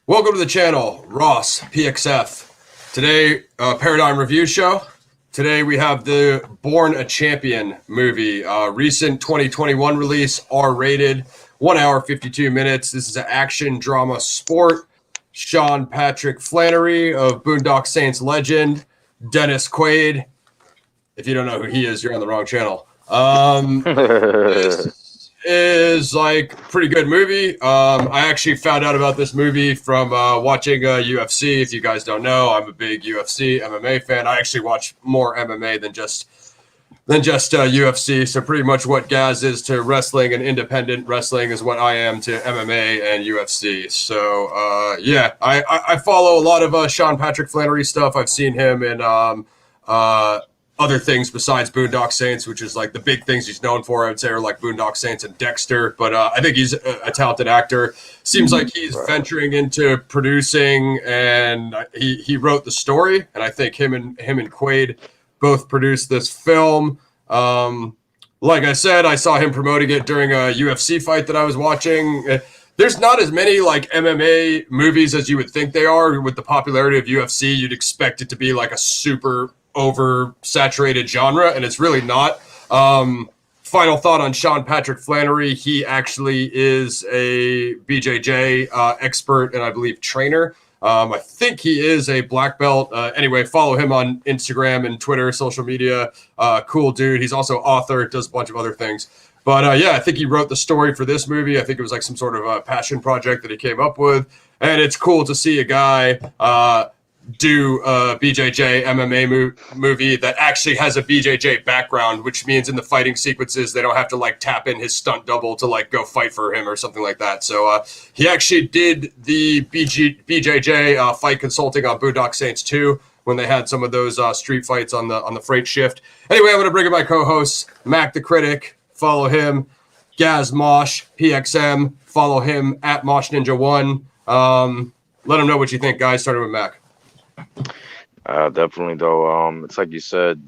Welcome to the channel, Ross, PXF. Today, Paradigm Review Show. Today we have the Born a Champion movie, recent 2021 release, R-rated, 1 hour, 52 minutes. This is an action drama sport. Sean Patrick Flanery of Boondock Saints legend, Dennis Quaid. If you don't know who he is, you're on the wrong channel. This is like a pretty good movie. I actually found out about this movie from watching UFC. If you guys don't know, I'm a big UFC MMA fan. I actually watch more MMA than just UFC. So pretty much what Gaz is to wrestling and independent wrestling is what I am to MMA and UFC. So yeah, I follow a lot of Sean Patrick Flanery stuff. I've seen him in other things besides Boondock Saints, which is like the big things he's known for, I would say, are like Boondock Saints and Dexter. But I think he's a talented actor. Seems like he's venturing into producing, and he wrote the story. And I think him and Quaid both produced this film. Like I said, I saw him promoting it during a UFC fight that I was watching. There's not as many like MMA movies as you would think they are. With the popularity of UFC, you'd expect it to be like a super oversaturated genre, and it's really not. Final thought on Sean Patrick Flanery. He actually is a BJJ expert and I believe trainer. I think he is a black belt. Anyway, follow him on Instagram and Twitter, social media. Cool dude. He's also author, does a bunch of other things. But yeah, I think he wrote the story for this movie. I think it was like some sort of a passion project that he came up with. And it's cool to see a guy do a BJJ MMA movie that actually has a BJJ background, which means in the fighting sequences, they don't have to like tap in his stunt double to like go fight for him or something like that. So he actually did the BJJ fight consulting on Boondock Saints 2 when they had some of those street fights on the freight shift. Anyway, I'm going to bring in my co-host, Mac the Critic. Follow him. Gaz Mosh, PXM. Follow him at Mosh Ninja 1. Let him know what you think, guys. Starting with Mac. Definitely though. It's like you said,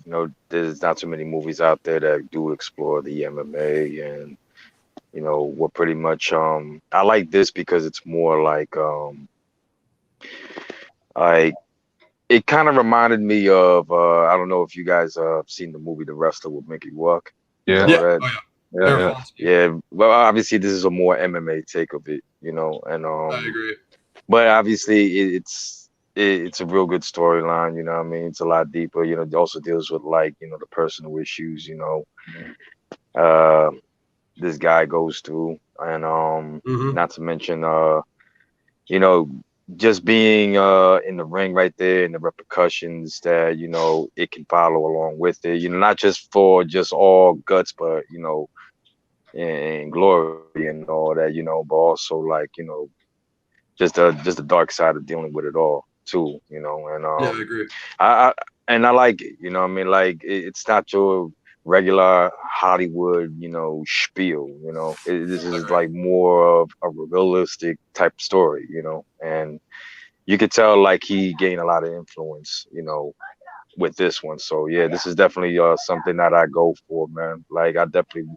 there's not too many movies out there that do explore the MMA, and we're pretty much I like this because it's more like it kind of reminded me of I don't know if you guys have seen the movie The Wrestler with Mickey Rourke. Yeah. Well, obviously this is a more MMA take of it, and I agree. But obviously it's a real good storyline, what I mean? It's a lot deeper, it also deals with like, the personal issues, this guy goes through, and not to mention just being in the ring right there and the repercussions that, it can follow along with it, not just for just all guts, but and glory and all that, but also like, just the dark side of dealing with it all too, and yeah, I agree. I like it, I mean, like it's not your regular Hollywood, spiel, this is like more of a realistic type story, and you could tell like he gained a lot of influence, with this one. So yeah, this is definitely something that I go for, man. Like I definitely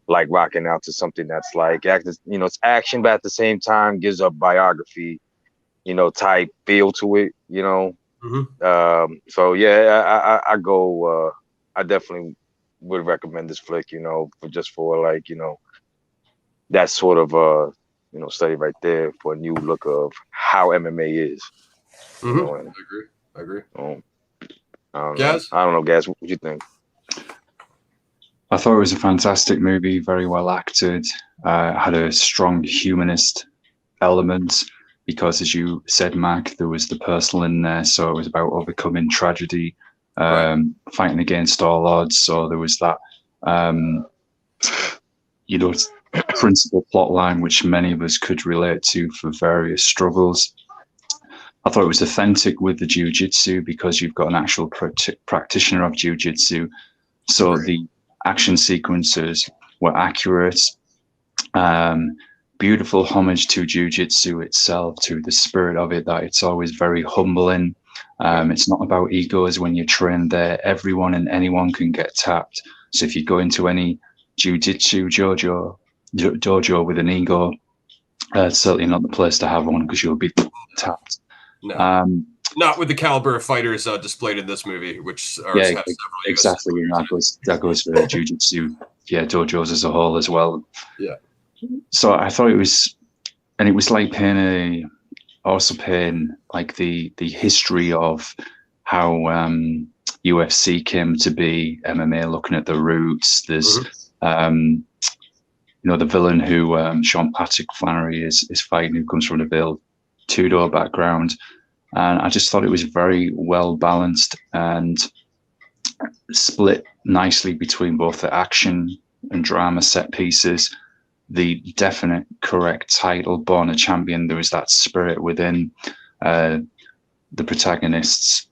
like rocking out to something that's like it's action, but at the same time gives a biography type feel to it, so yeah, I go, I definitely would recommend this flick, for like, that sort of, study right there for a new look of how MMA is. I agree. Gaz? I don't know, Gaz, what you think? I thought it was a fantastic movie, very well acted, had a strong humanist element. Because, as you said, Mac, there was the personal in there, so it was about overcoming tragedy, fighting against all odds. So there was that, principal plot line which many of us could relate to for various struggles. I thought it was authentic with the jiu-jitsu because you've got an actual practitioner of jiu-jitsu. So the action sequences were accurate. Beautiful homage to jiu-jitsu itself, to the spirit of it, that it's always very humbling. It's not about egos when you train there. Everyone and anyone can get tapped. So if you go into any jiu-jitsu dojo with an ego, Certainly not the place to have one because you'll be tapped. No. Not with the caliber of fighters displayed in this movie, which are yeah, exactly. And that goes for jiu-jitsu, dojos as a whole as well. Yeah. So I thought it was, and it was like paying like the history of how UFC came to be, MMA, looking at the roots. There's the villain who Sean Patrick Flanery is fighting, who comes from the Bill Tudor background. And I just thought it was very well balanced and split nicely between both the action and drama set pieces, the definite correct title, Born a Champion. There was that spirit within the protagonist's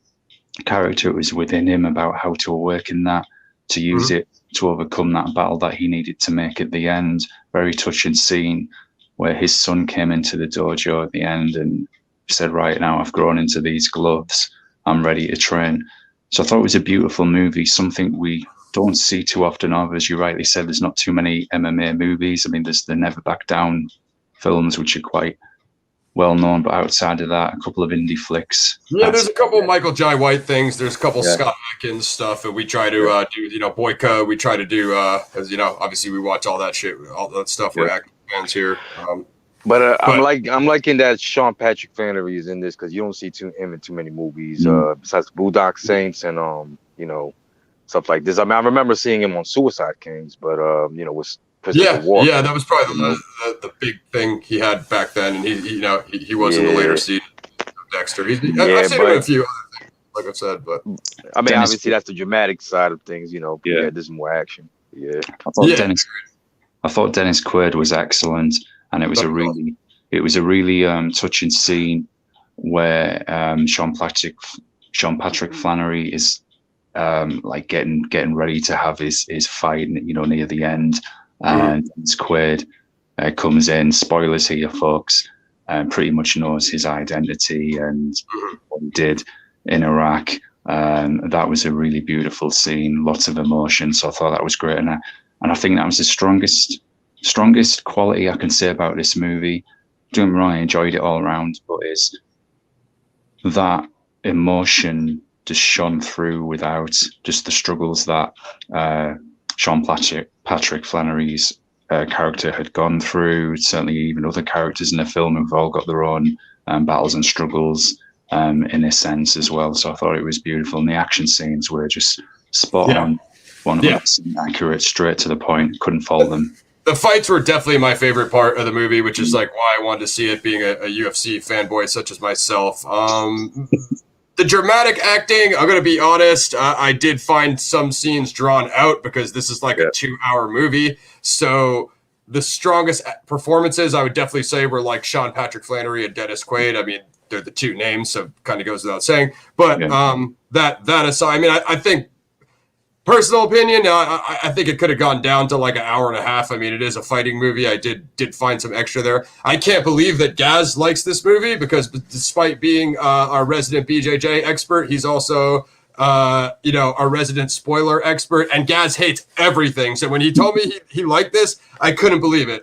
character. It was within him about how to awaken that, to use it to overcome that battle that he needed to make at the end. Very touching scene where his son came into the dojo at the end and said, right now I've grown into these gloves, I'm ready to train. So I thought it was a beautiful movie, something we don't see too often of. As you rightly said, there's not too many MMA movies. I mean, there's the Never Back Down films, which are quite well known, but outside of that, a couple of indie flicks. Yeah, there's a couple of Michael Jai White things. There's a couple Scott Adkins stuff, and we try to do, Boyka. We try to do, as obviously we watch all that shit, all that stuff. We're active fans here. But I'm liking that Sean Patrick Flanery is in this because you don't see too many movies besides Boondock Saints and stuff like this. I mean, I remember seeing him on Suicide Kings, but with Christopher Walken. Yeah, that was probably the big thing he had back then, and he was in the later season of Dexter. I've seen him in a few other things, like I said, but I mean, obviously that's the dramatic side of things, there's more action. Yeah, I thought Dennis Quaid was excellent. And it was a really touching scene where Sean Patrick Flanery is like getting ready to have his fight, near the end, and Dennis Quaid comes in. Spoilers here, folks. Pretty much knows his identity and what he did in Iraq. That was a really beautiful scene, lots of emotion. So I thought that was great, and I think that was the strongest quality I can say about this movie. Don't get me wrong, I enjoyed it all around, but it's that emotion just shone through without just the struggles that Sean Patrick Flanery's character had gone through. Certainly even other characters in the film have all got their own battles and struggles in a sense as well. So I thought it was beautiful, and the action scenes were just spot on, 100% accurate, straight to the point, couldn't fault them. The fights were definitely my favorite part of the movie, which is like why I wanted to see it, being a UFC fanboy such as myself. The dramatic acting, I'm going to be honest, I did find some scenes drawn out because this is like a 2-hour movie. So the strongest performances I would definitely say were like Sean Patrick Flanery and Dennis Quaid. I mean, they're the two names, so kind of goes without saying. But that aside, I mean, I think, personal opinion, I think it could have gone down to like an hour and a half. I mean, it is a fighting movie. I did find some extra there. I can't believe that Gaz likes this movie because despite being our resident BJJ expert, he's also, our resident spoiler expert. And Gaz hates everything. So when he told me he liked this, I couldn't believe it.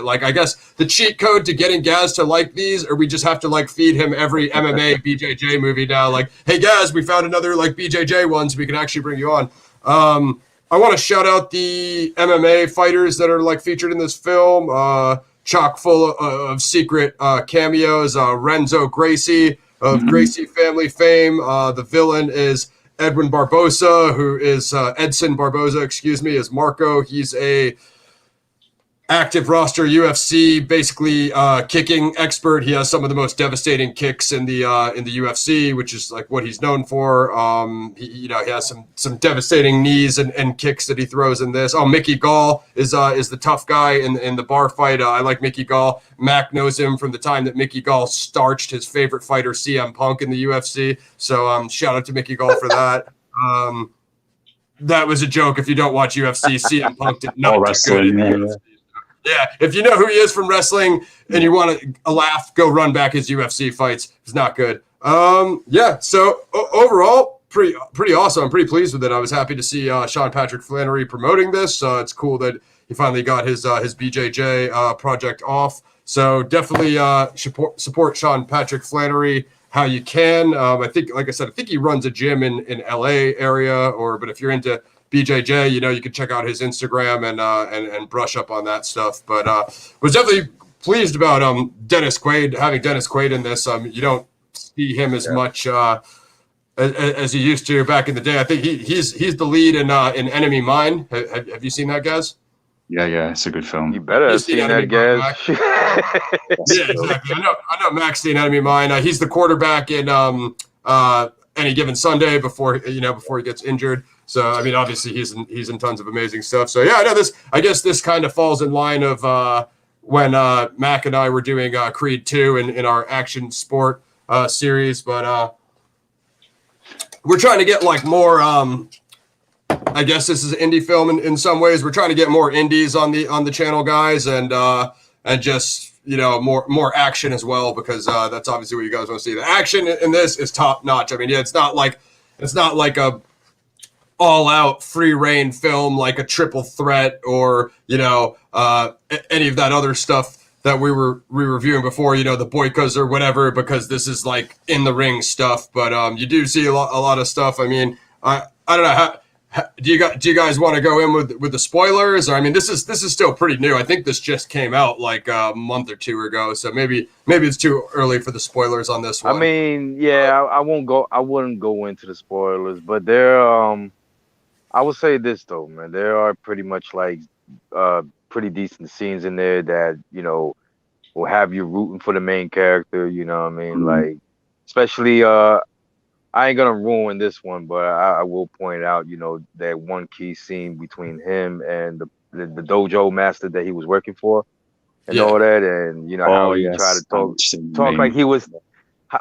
Like, I guess the cheat code to getting Gaz to like these, or we just have to like feed him every MMA BJJ movie now. Like, hey, Gaz, we found another like BJJ one, so we can actually bring you on. I want to shout out the MMA fighters that are like featured in this film, chock full of secret cameos. Renzo Gracie of Gracie family fame. The villain is Edson Barboza, is Marco. He's a active roster UFC, basically kicking expert. He has some of the most devastating kicks in the UFC, which is like what he's known for. He has some devastating knees and kicks that he throws in this. Oh, Mickey Gall is the tough guy in the bar fight. I like Mickey Gall. Mac knows him from the time that Mickey Gall starched his favorite fighter CM Punk in the UFC. So shout out to Mickey Gall for that. That was a joke. If you don't watch UFC, CM Punk did not do good in the UFC. Yeah, if you know who he is from wrestling and you want a laugh, go run back his UFC fights. It's not good. So overall, pretty awesome. I'm pretty pleased with it. I was happy to see Sean Patrick Flanery promoting this. It's cool that he finally got his BJJ project off So definitely support Sean Patrick Flanery how you can. I think, like I said, I think he runs a gym in LA area, but if you're into BJJ, you can check out his Instagram and brush up on that stuff. But was definitely pleased about Dennis Quaid, having Dennis Quaid in this. You don't see him as much as he used to back in the day. I think he's the lead in Enemy Mine. Have you seen that, guys? Yeah, it's a good film. You better have seen that, guys. Yeah, exactly. I know Mac's seen Enemy Mine. He's the quarterback in Any Given Sunday before he gets injured. So I mean, obviously he's in tons of amazing stuff. So yeah, I know this. I guess this kind of falls in line of when Mac and I were doing Creed 2 in our action sport series, but we're trying to get like more. I guess this is an indie film in some ways. We're trying to get more indies on the channel, guys, and just more action as well, because that's obviously what you guys want to see. The action in this is top notch. I mean, yeah, it's not like a all out free reign film like a Triple Threat or any of that other stuff that we were reviewing before, the Boykas or whatever, because this is like in the ring stuff. But you do see a lot of stuff. I mean, I don't know do you guys want to go in with the spoilers? Or, I mean, this is still pretty new. I think this just came out like a month or two ago, so maybe it's too early for the spoilers on this one. I mean, yeah, I wouldn't go into the spoilers, but there I would say this though, man, there are pretty much like pretty decent scenes in there that will have you rooting for the main character. You know what I mean? Like, especially I ain't gonna ruin this one, but I will point out, that one key scene between him and the dojo master that he was working for, and all that, and how he tried to talk like he was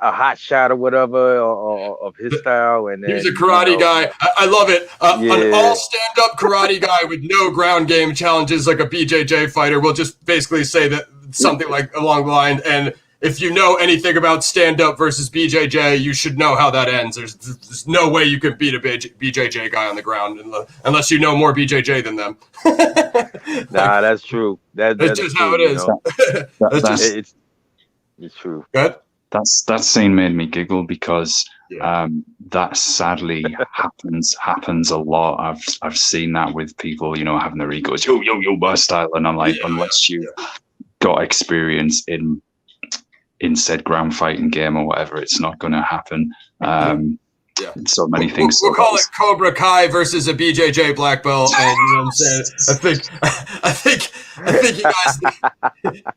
a hot shot or whatever of his style, and then he's a karate guy. I love it. An all stand-up karate guy with no ground game challenges like a BJJ fighter. We'll just basically say that something like along the line. And if you know anything about stand-up versus BJJ, you should know how that ends. There's no way you can beat a BJJ guy on the ground unless you know more BJJ than them. Nah, that's true. That's just how it is. It's true. Good. That scene made me giggle because that sadly happens a lot. I've seen that with people, having their egos, yo, my style, and I'm like, unless you got experience in said ground fighting game or whatever, it's not going to happen. So many things. We'll call it Cobra Kai versus a BJJ black belt, and you know what I'm saying. I think you guys.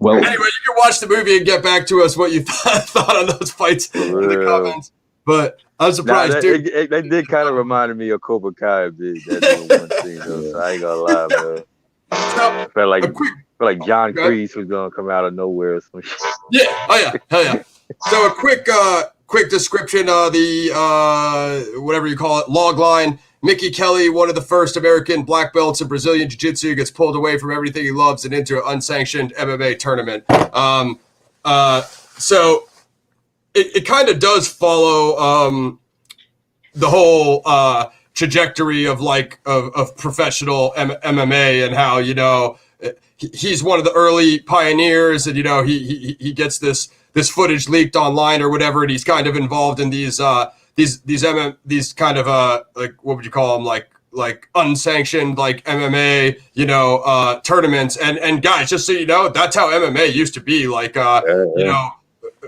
Well, anyway, you can watch the movie and get back to us what you thought on those fights in the comments. But I'm surprised, dude. That did kind of remind me of Cobra Kai a bit. That one scene, though, so I ain't gonna lie, man. I felt like John Kreese was gonna come out of nowhere or some shit. Yeah, hell yeah. So a quick description of the whatever you call it, log line. Mickey Kelly, one of the first American black belts in Brazilian Jiu-Jitsu, gets pulled away from everything he loves and into an unsanctioned MMA tournament. So it kind of does follow the whole trajectory of professional MMA and how he's one of the early pioneers, and he gets this footage leaked online or whatever, and he's kind of involved in these kind of like, what would you call them, like unsanctioned like MMA tournaments, and guys, just so you know, that's how MMA used to be. Like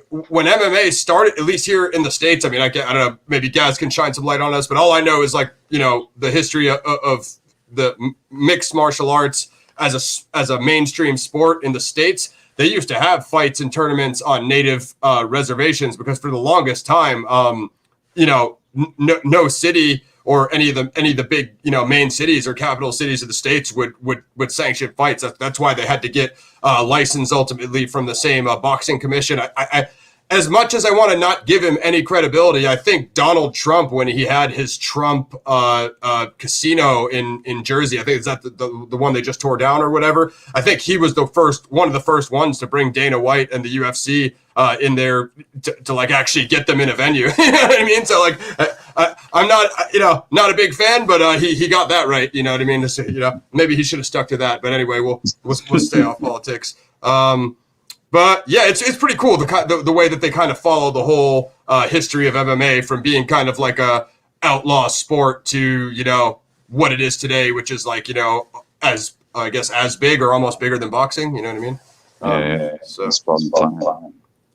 when MMA started, at least here in the States, I mean, I don't know, maybe Gaz can shine some light on us, but all I know is the history of the mixed martial arts as a mainstream sport in the States. They used to have fights and tournaments on native reservations, because for the longest time, no city or any of the big main cities or capital cities of the States would sanction fights. That's why they had to get licensed ultimately from the same boxing commission. I as much as I want to not give him any credibility, I think Donald Trump, when he had his Trump casino in Jersey, I think is that the one they just tore down or whatever. I think he was one of the first ones to bring Dana White and the UFC in there to like actually get them in a venue. You know what I mean? So I'm not not a big fan, but he got that right. You know what I mean? Maybe he should have stuck to that. But anyway, we'll stay off politics. But yeah, it's pretty cool the way that they kind of follow the whole history of MMA from being kind of like a outlaw sport to what it is today, which is like as I guess as big or almost bigger than boxing. You know what I mean? So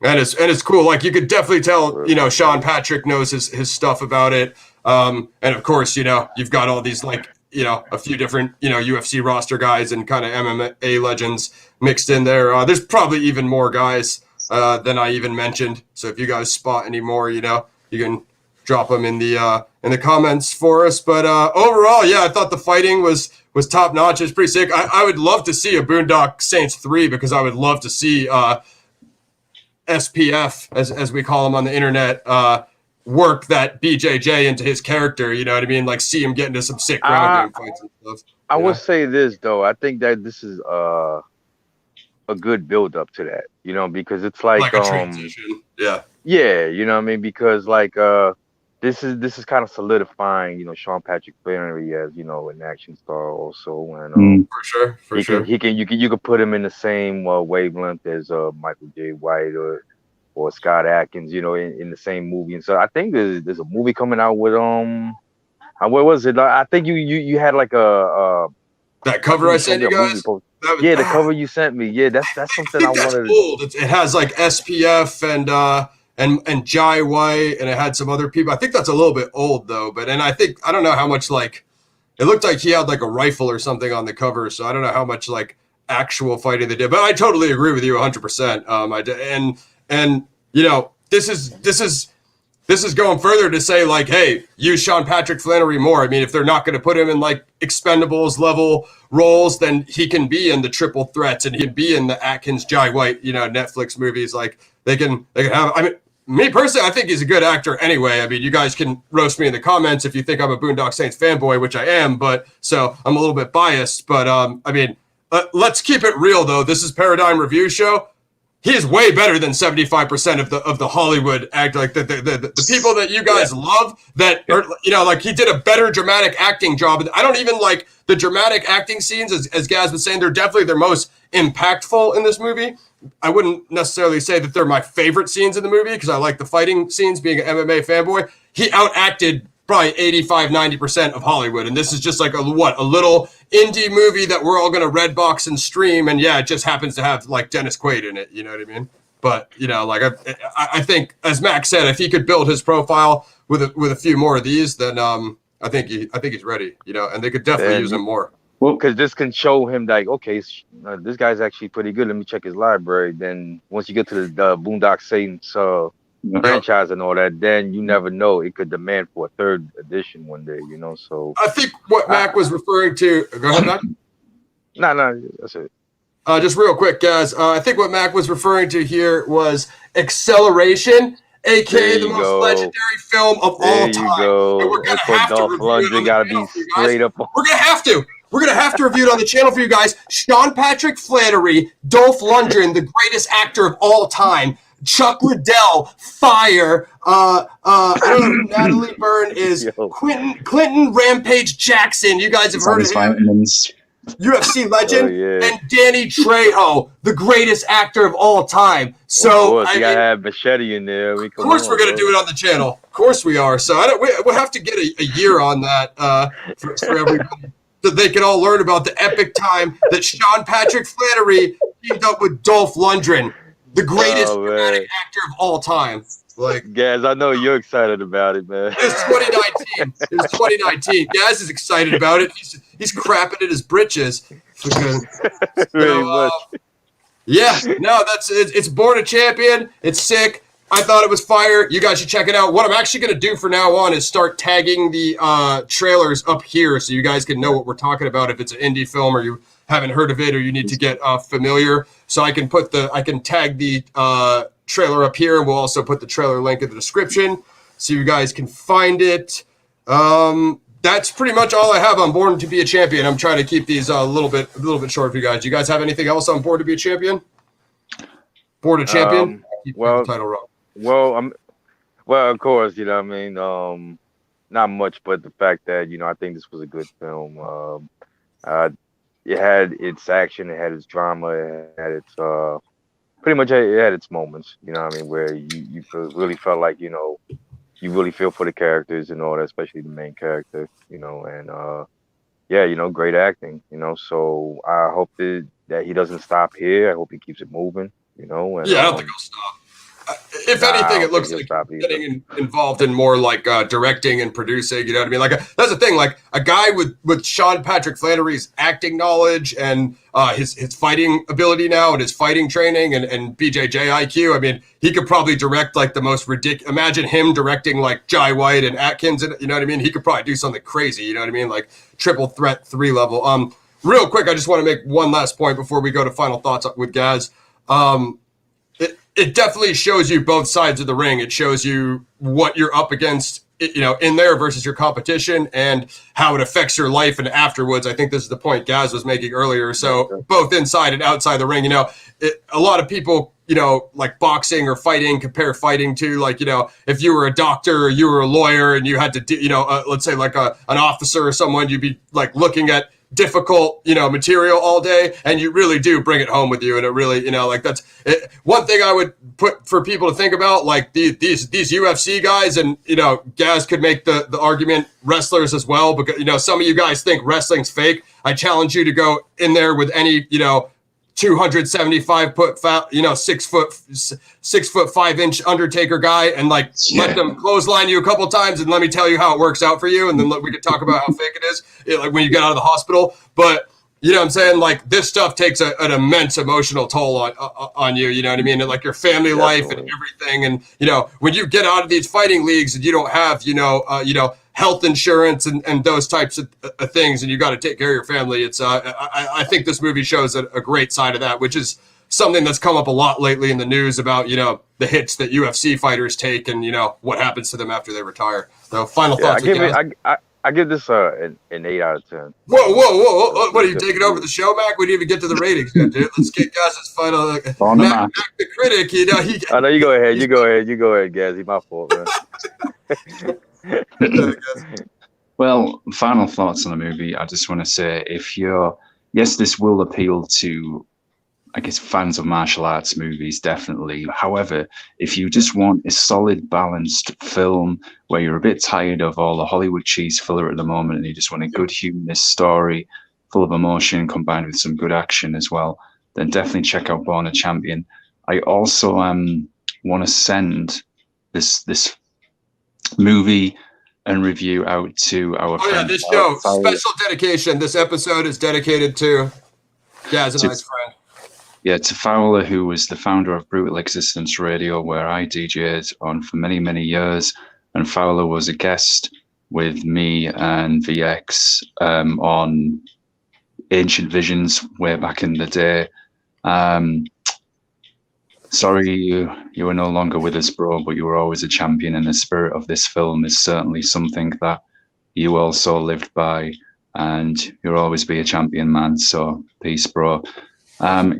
and it's cool. Like you could definitely tell Sean Patrick knows his stuff about it. And of course you've got all these like a few different UFC roster guys and kind of MMA legends mixed in there. There's probably even more guys than I even mentioned. So if you guys spot any more, you can drop them in the comments for us. But overall, yeah, I thought the fighting was top notch. It's pretty sick. I would love to see a Boondock Saints 3 because I would love to see SPF as we call him on the internet work that BJJ into his character. You know what I mean? Like see him get into some sick ground game fights and stuff. I would say this though. I think that this is a good build up to that, because it's like a transition. Yeah, you know what I mean, because like this is kind of solidifying Sean Patrick Flanery as an action star also, and for sure you can put him in the same wavelength as Michael J. White or Scott Adkins, in the same movie. And so I think there's a movie coming out with what was it? I think you had like that cover I sent you guys. The cover you sent me. Yeah, that's something I wanted. Old. It has like SPF and Jai White, and it had some other people. I think that's a little bit old though. But I don't know how much like it looked like he had like a rifle or something on the cover. So I don't know how much like actual fighting they did. But I totally agree with you 100%. And this is going further to say like, hey, use Sean Patrick Flanery more. I mean, if they're not going to put him in like Expendables level roles, then he can be in the Triple Threats and he can be in the Atkins Jai White, Netflix movies. Like they can have. I mean, me personally, I think he's a good actor anyway. I mean, you guys can roast me in the comments if you think I'm a Boondock Saints fanboy, which I am. But so I'm a little bit biased. But I mean, let's keep it real though. This is Paradigm Review Show. He is way better than 75% of the Hollywood act, like the people that you guys love that are, like he did a better dramatic acting job. I don't even like the dramatic acting scenes, as Gaz was saying, they're definitely their most impactful in this movie. I wouldn't necessarily say that they're my favorite scenes in the movie because I like the fighting scenes being an MMA fanboy. He outacted probably 85-90% of Hollywood, and this is just like a little indie movie that we're all going to Redbox and stream, and yeah, it just happens to have like Dennis Quaid in it, you know what I mean? But like I think, as Max said, if he could build his profile with a few more of these, then I think he's ready, and they could definitely use him more. Well, because this can show him like, okay, this guy's actually pretty good. Let me check his library. Then once you get to the Boondock Saints franchise and all that, then you never know. It could demand for a third edition one day, So I think what Mac was referring to. Go ahead, Mac. No, that's it. Just real quick, guys. I think what Mac was referring to here was Acceleration, aka the most legendary film of all time. And we're gonna have to review it on the channel for you guys. We're gonna have to review it on the channel for you guys. Sean Patrick Flanery, Dolph Lundgren, the greatest actor of all time. Chuck Liddell, Fire. I don't know who Natalie Byrne is. Clinton Rampage Jackson. You guys have heard of him. UFC legend. And Danny Trejo, the greatest actor of all time. So of course, you gotta have Machete in there. Of course, we're gonna do it on the channel. Of course, we are. So we'll have to get a year on that for everybody, so they can all learn about the epic time that Sean Patrick Flanery teamed up with Dolph Lundgren, the greatest dramatic actor of all time. Like, Gaz, I know you're excited about it, man. It's 2019. Gaz is excited about it. He's crapping at his britches. Yeah, no, it's Born a Champion. It's sick. I thought it was fire. You guys should check it out. What I'm actually going to do from now on is start tagging the trailers up here so you guys can know what we're talking about if it's an indie film or you haven't heard of it or you need to get familiar. So I can tag the trailer up here, and we'll also put the trailer link in the description so you guys can find it. That's pretty much all I have on Born to be a Champion. I'm trying to keep these a little bit short for you guys. Do you guys have anything else on Born to be a Champion? Born a Champion? Well, the title wrong. Well, of course, you know what I mean. Not much, but the fact that I think this was a good film. It had its action, it had its drama, it had its pretty much it had its moments, you know what I mean, where really felt like, you know, you really feel for the characters and all that, especially the main character, you know, and yeah, you know, great acting, you know. So I hope that he doesn't stop here. I hope he keeps it moving, you know, and Yeah, I don't think he'll stop. If nah, I anything, it don't think looks he'll like stop he's either. getting involved in more like directing and producing. You know what I mean? Like that's the thing. Like a guy with Sean Patrick Flanery's acting knowledge and his fighting ability now and his fighting training and BJJ IQ. I mean, he could probably direct like the most ridiculous. Imagine him directing like Jai White and Atkins. And you know what I mean? He could probably do something crazy. You know what I mean? Like triple threat 3 level. Real quick, I just want to make one last point before we go to final thoughts with Gaz. It definitely shows you both sides of the ring. It shows you what you're up against, you know, in there versus your competition and how it affects your life and afterwards. I think this is the point Gaz was making earlier. So both inside and outside the ring, you know, a lot of people, you know, like boxing or fighting, compare fighting to like, you know, if you were a doctor or you were a lawyer and you had to do, you know, let's say like an officer or someone, you'd be like looking at difficult, you know, material all day, and you really do bring it home with you. And it really, you know, like that's it. One thing I would put for people to think about, like these UFC guys, and you know, Gaz could make the argument wrestlers as well, because you know, some of you guys think wrestling's fake. I challenge you to go in there with any, you know, 275 foot, you know, 6'5" Undertaker guy, and like let them clothesline you a couple times, and let me tell you how it works out for you, and then we could talk about how fake it is, like when you get out of the hospital. But you know what I'm saying? Like this stuff takes an immense emotional toll on you. You know what I mean? And like your family life and everything. And you know, when you get out of these fighting leagues and you don't have, you know, health insurance and those types of things, and you got to take care of your family. It's I think this movie shows a great side of that, which is something that's come up a lot lately in the news about, you know, the hits that UFC fighters take and, you know, what happens to them after they retire. So final thoughts. I give this an 8 out of 10. Whoa. What are you taking over the show, Mac? We didn't even get to the ratings yet, dude. Let's get Gaz's final. Mac the critic, you know. I know, you go ahead, Gazzy. My fault, man. Well, final thoughts on the movie. I just want to say, yes, this will appeal to, I guess, fans of martial arts movies, definitely. However, if you just want a solid, balanced film where you're a bit tired of all the Hollywood cheese filler at the moment and you just want a good humanist story full of emotion combined with some good action as well, then definitely check out Born a Champion. I also want to send this movie and review out to our friend. Yeah, this show, special dedication. This episode is dedicated to Gaz and I's friend. Yeah, to Fowler, who was the founder of Brutal Existence Radio, where I DJed on for many, many years. And Fowler was a guest with me and VX on Ancient Visions way back in the day. Sorry you were no longer with us, bro, but you were always a champion, and the spirit of this film is certainly something that you also lived by, and you'll always be a champion, man. So peace, bro.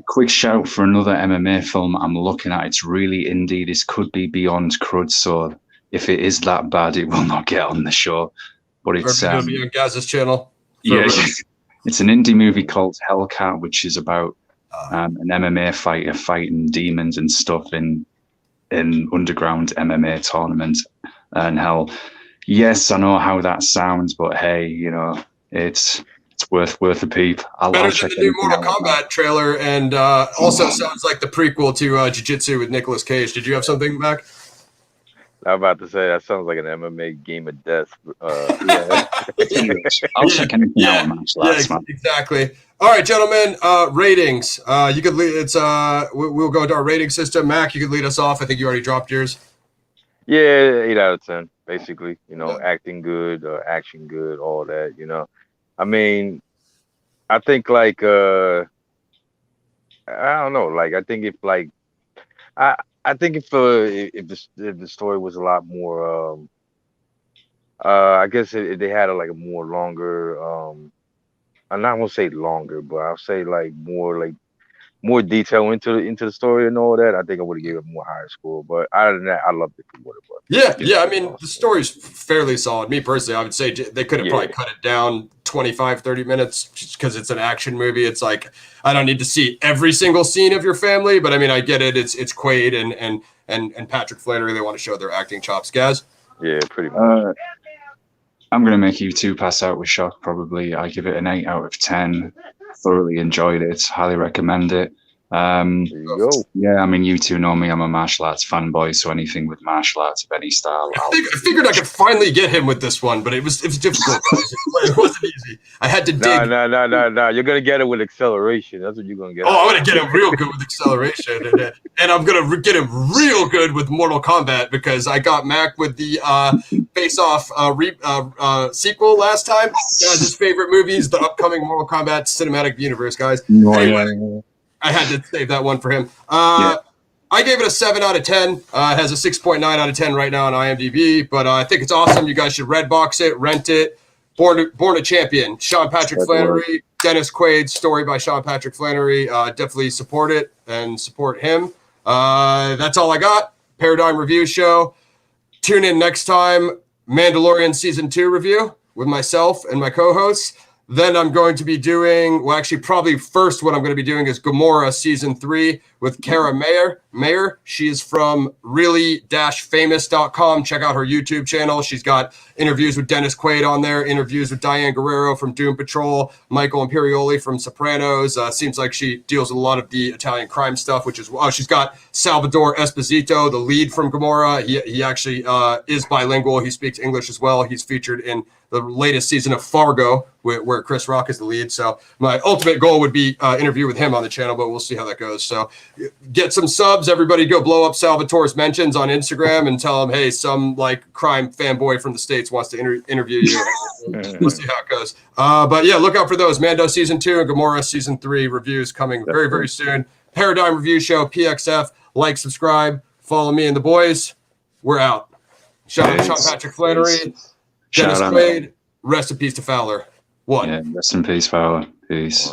Quick shout for another MMA film I'm looking at. It's really indie. This could be beyond crud, so if it is that bad, it will not get on the show. But it's be on Gaz's channel. Yeah, it's an indie movie called Hellcat, which is about an MMA fighter fighting demons and stuff in underground MMA tournament. And hell, yes, I know how that sounds, but hey, you know, it's worth a peep. Better than the new Mortal Kombat trailer, and also sounds like the prequel to Jiu-Jitsu with Nicolas Cage. Did you have something, Mac? I'm about to say that sounds like an MMA game of death. Yeah. I'll check anything out on that. Exactly. All right, gentlemen. Ratings. You could lead. We'll go into our rating system. Mac, you could lead us off. I think you already dropped yours. Yeah, 8 out of 10. Basically, you know, acting good, action good, all that. You know, I mean, I think like I don't know. Like I think if like I think if the story was a lot more, I guess if they had like a more longer, I'm not gonna say longer, but I'll say like more more detail into the story and all that, I think I would have given it a more higher score. But other than that, I loved it for what it was. Yeah. I mean, the story's fairly solid. Me personally, I would say they could have probably cut it down 25, 30 minutes just because it's an action movie. It's like, I don't need to see every single scene of your family, but I mean, I get it. It's Quaid and Patrick Flanery. They want to show their acting chops. Gaz? Yeah, pretty much. I'm going to make you two pass out with shock, probably. I give it an 8 out of 10. Thoroughly enjoyed it. Highly recommend it. There you go. Yeah, I mean, you two know me. I'm a martial arts fanboy, so anything with martial arts of any style. I figured I could finally get him with this one, but it was difficult. It wasn't easy. I had to dig. No. You're gonna get it with acceleration. That's what you're gonna get. Oh, I'm gonna get him real good with acceleration, and I'm gonna get him real good with Mortal Kombat because I got Mac with the Face Off sequel last time. Guys, his favorite movies, the upcoming Mortal Kombat cinematic universe, guys. Anyway, I had to save that one for him. I gave it a 7 out of 10. It has a 6.9 out of 10 right now on IMDb, but I think it's awesome. You guys should Redbox it, rent it. Born a Champion, Sean Patrick Flanery, Dennis Quaid, story by Sean Patrick Flanery. Definitely support it and support him. That's all I got. Paradigm Review Show. Tune in next time. Mandalorian Season 2 review with myself and my co-hosts. Then I'm going to be doing, well, actually, probably first what I'm going to be doing is Gamora Season 3 with Kara Mayer. She is from really-famous.com. Check out her YouTube channel. She's got interviews with Dennis Quaid on there, interviews with Diane Guerrero from Doom Patrol, Michael Imperioli from Sopranos. Seems like she deals with a lot of the Italian crime stuff, which is, she's got Salvador Esposito, the lead from Gamora. He actually is bilingual. He speaks English as well. He's featured in the latest season of Fargo, where Chris Rock is the lead. So my ultimate goal would be interview with him on the channel, but we'll see how that goes. So get some subs. Everybody go blow up Salvatore's mentions on Instagram and tell him, hey, some like crime fanboy from the States wants to interview you. We'll see how it goes. But yeah, look out for those. Mando Season 2 and Gamora Season 3 reviews coming very, very soon. Paradigm Review Show, PXF. Like, subscribe, follow me and the boys. We're out. Shout out to Sean Patrick Flanery. Dennis Quaid, rest in peace to Fowler. One. Yeah, rest in peace, Fowler. Peace.